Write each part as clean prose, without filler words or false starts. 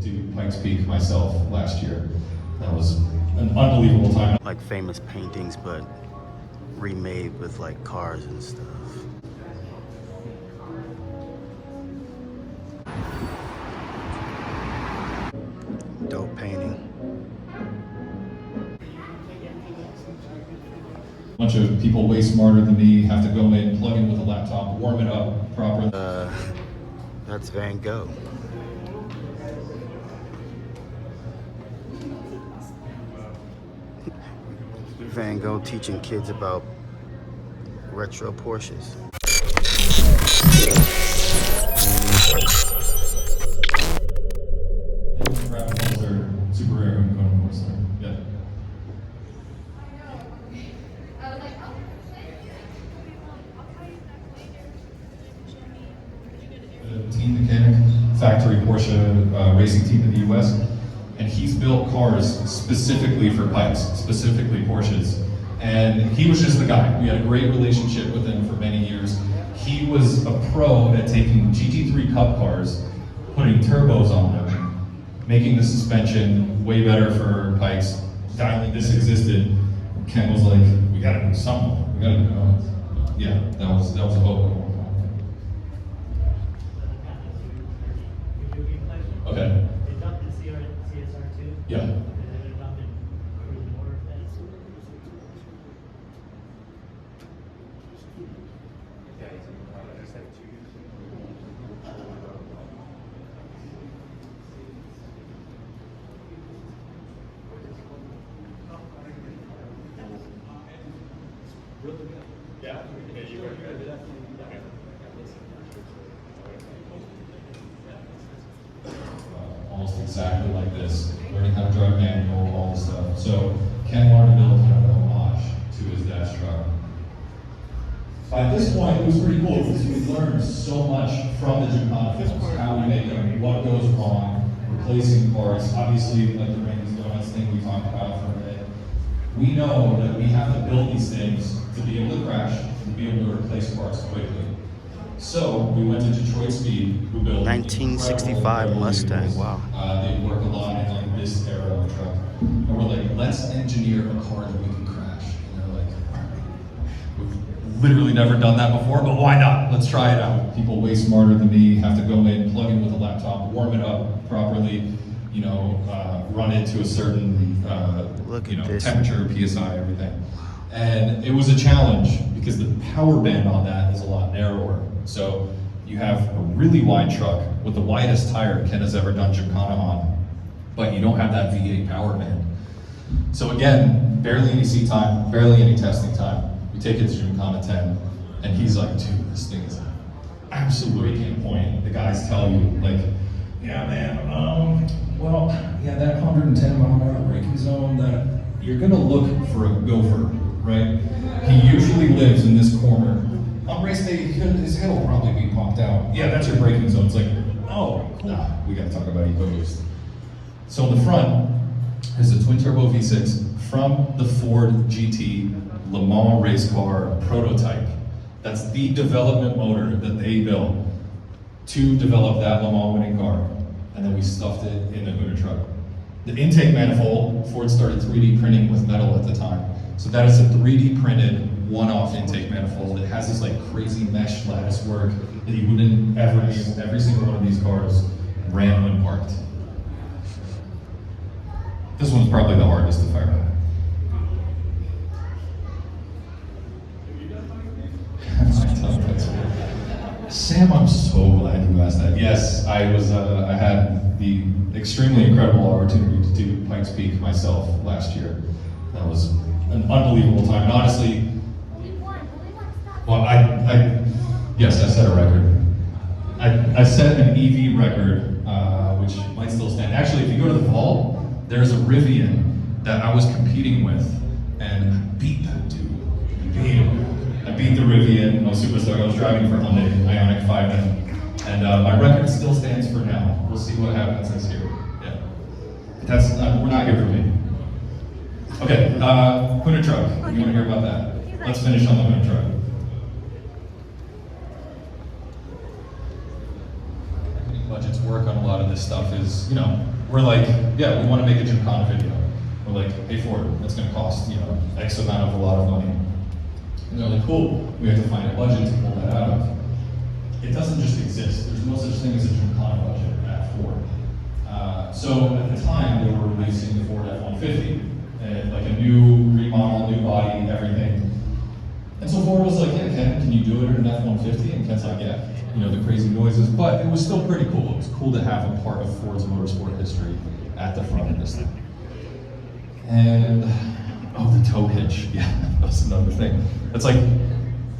do Pikes Peak myself last year. That was an unbelievable time. Like famous paintings, but remade with like cars and stuff. Dope painting. A bunch of people way smarter than me have to go in, plug in with a laptop, warm it up properly. That's Van Gogh. Van Gogh teaching kids about retro Porsches. Rapid are super rare in Kona, of course. Yeah. Team mechanic, factory Porsche racing team in the US, and he's built cars specifically for Pikes, specifically Porsches. And he was just the guy. We had a great relationship with him for many years. He was a pro at taking GT3 Cup cars, putting turbos on them, making the suspension way better for Pikes. Dialing this existed. Ken was like, "We gotta do something. We gotta do something." Yeah, that was a hope. Okay. Yeah. Yeah. Almost exactly like this, learning how to drive manual, all this stuff. So Ken wanted to build kind of an homage to his dad's truck. By this point, it was pretty cool because we learned so much from the Gymkhana films, how we make them, what goes wrong, replacing parts. Obviously, like the Rainey's Donuts thing we talked about for a bit. We know that we have to build these things to be able to crash and be able to replace parts quickly. So we went to Detroit Speed, who built 1965 Mustang. Wow. They work a lot in like this era of the truck, and we're like, let's engineer a car that we can crash. And they're like, all right, we've literally never done that before, but why not? Let's try it out. People way smarter than me have to go in, plug in with a laptop, warm it up properly, run it to a certain temperature, PSI, everything. And it was a challenge because the power band on that is a lot narrower. So you have a really wide truck with the widest tire Ken has ever done Gymkhana on, but you don't have that V8 power band. So again, barely any seat time, barely any testing time. We take it to Gymkhana 10, and he's like, dude, this thing is absolutely pinpoint. The guys tell you, like, yeah, man, that 110 mile an hour braking zone, that you're gonna look for a gopher, right? He usually lives in this corner. On race day, his head will probably be popped out. Yeah, that's your braking zone. It's like, oh, cool. We gotta talk about EcoBoost. So in the front is a twin turbo V6 from the Ford GT Le Mans race car prototype. That's the development motor that they built to develop that Le Mans winning car. And then we stuffed it in the Hooner truck. The intake manifold, Ford started 3D printing with metal at the time. So that is a 3D printed one-off intake manifold. It has this like crazy mesh lattice work that you wouldn't ever use. Every single one of these cars ran when parked. This one's probably the hardest to fire up. Sam, I'm so glad you asked that. Yes, I had the extremely incredible opportunity to do Pikes Peak myself last year. That was an unbelievable time, and honestly, well, yes, I set a record. I set an EV record, which might still stand. Actually, if you go to the vault, there's a Rivian that I was competing with, and I beat that dude. I beat the Rivian. I was super stoked. I was driving for Hyundai Ioniq 5, and my record still stands for now. We'll see what happens this year. Yeah, that's we're not here for me. Okay, Hooner truck. You want to hear about that? Let's finish on the Hooner truck. Budgets work on a lot of this. this stuff is, we're like, yeah, we want to make a Gymkhana video. We're like, pay for it. That's going to cost, X amount of a lot of money. And they're like, cool. We have to find a budget to pull that out of. It doesn't just exist. There's no such thing as a Gymkhana budget at Ford. So at the time, they were releasing the Ford F-150, and like a new remodel, new body, everything. And so Ford was like, yeah, Ken, can you do it in an F-150? And Ken's like, yeah, the crazy noises, but it was still pretty cool. It was cool to have a part of Ford's motorsport history at the front of this thing. And, the tow hitch, yeah, that's another thing. It's like,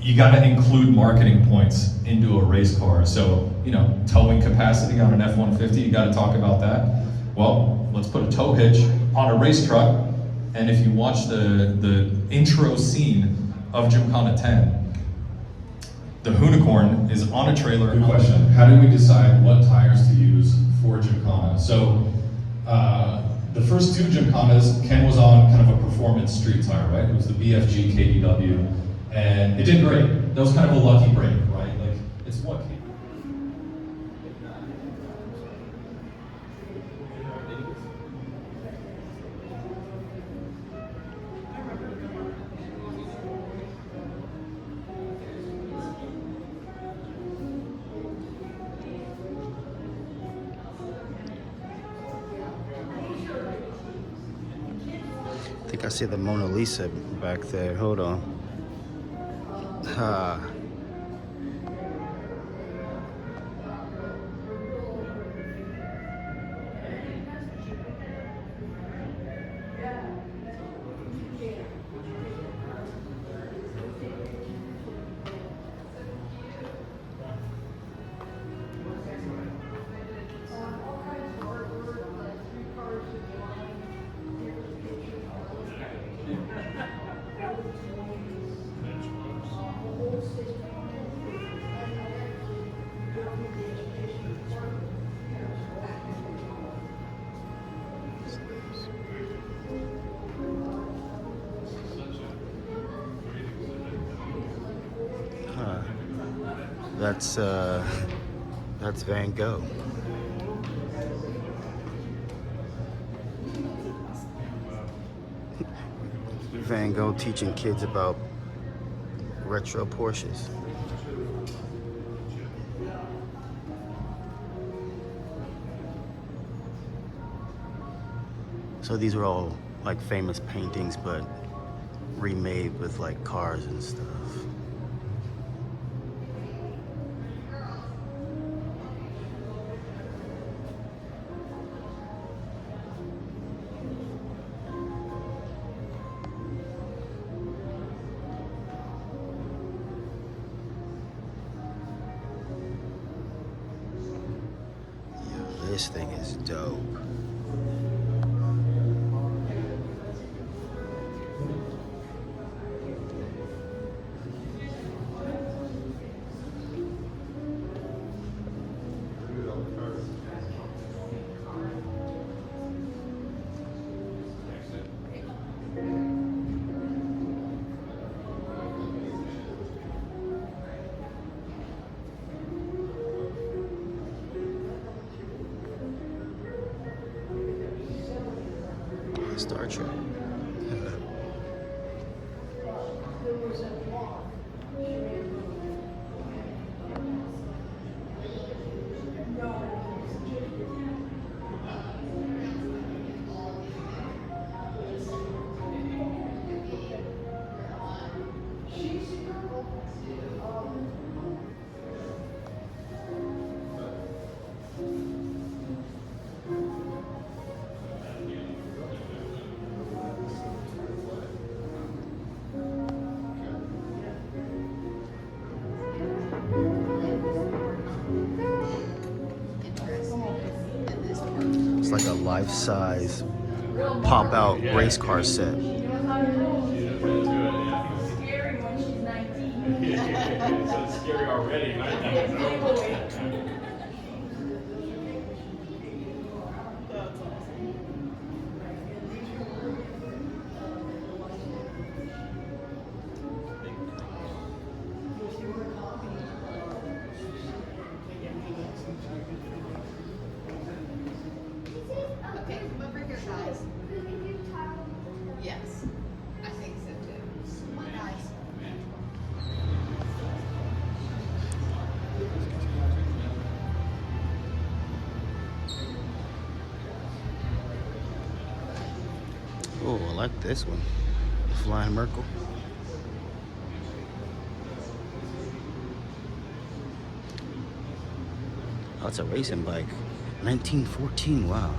you gotta include marketing points into a race car. So, towing capacity on an F-150, you gotta talk about that. Well, let's put a tow hitch on a race truck, and if you watch the intro scene of Gymkhana 10, the Hoonigan is on a trailer. Good question. How did we decide what tires to use for Gymkhana? So, the first two Gymkhanas, Ken was on kind of a performance street tire, right? It was the BFG KDW, and it did great. That was kind of a lucky break, right? Like, it's what I think I see the Mona Lisa back there. Hold on. That's Van Gogh. Van Gogh teaching kids about retro Porsches. So these were all like famous paintings, but remade with like cars and stuff. This thing is dope. Star Trek. It's like a life-size pop-out race car set. Scary when she's 19. So scary already, right? Guys. Yes, I think so too. My guys. Oh, I like this one. Flying Merkle. Oh, it's a racing bike. 1914, wow.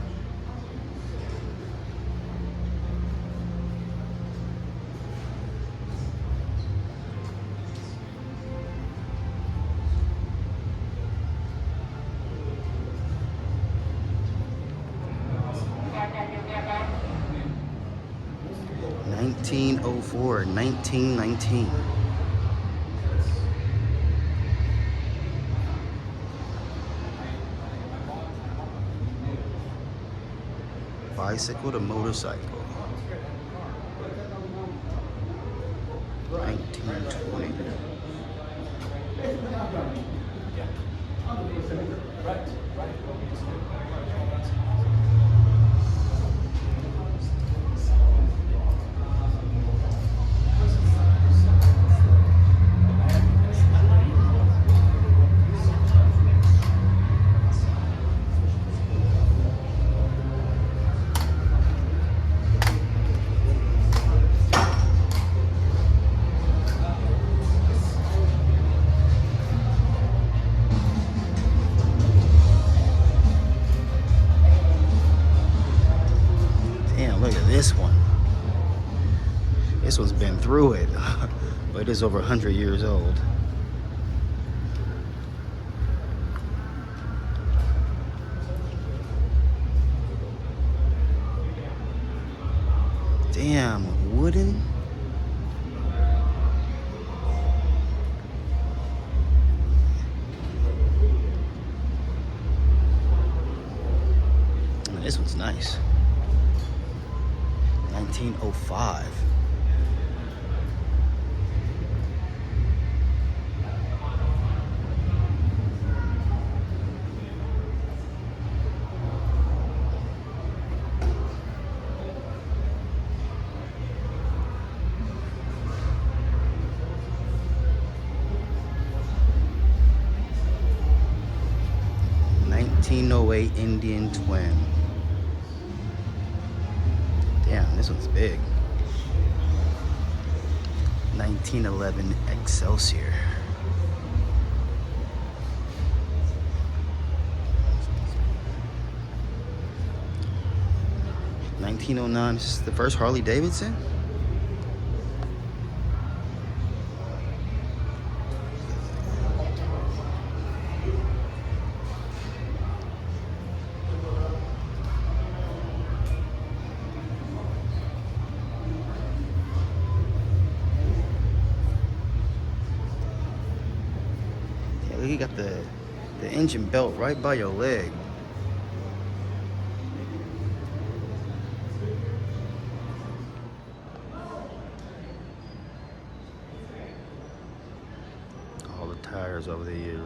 (1904), 1919. Bicycle to motorcycle. 1920. Look at this one. This one's been through it, but it is over 100 years old. Damn, wooden. This one's nice. 1905. (1908) Indian Twin. Damn, this one's big. 1911 Excelsior. (1909). This is the first Harley Davidson. You got the engine belt right by your leg. All the tires over the years.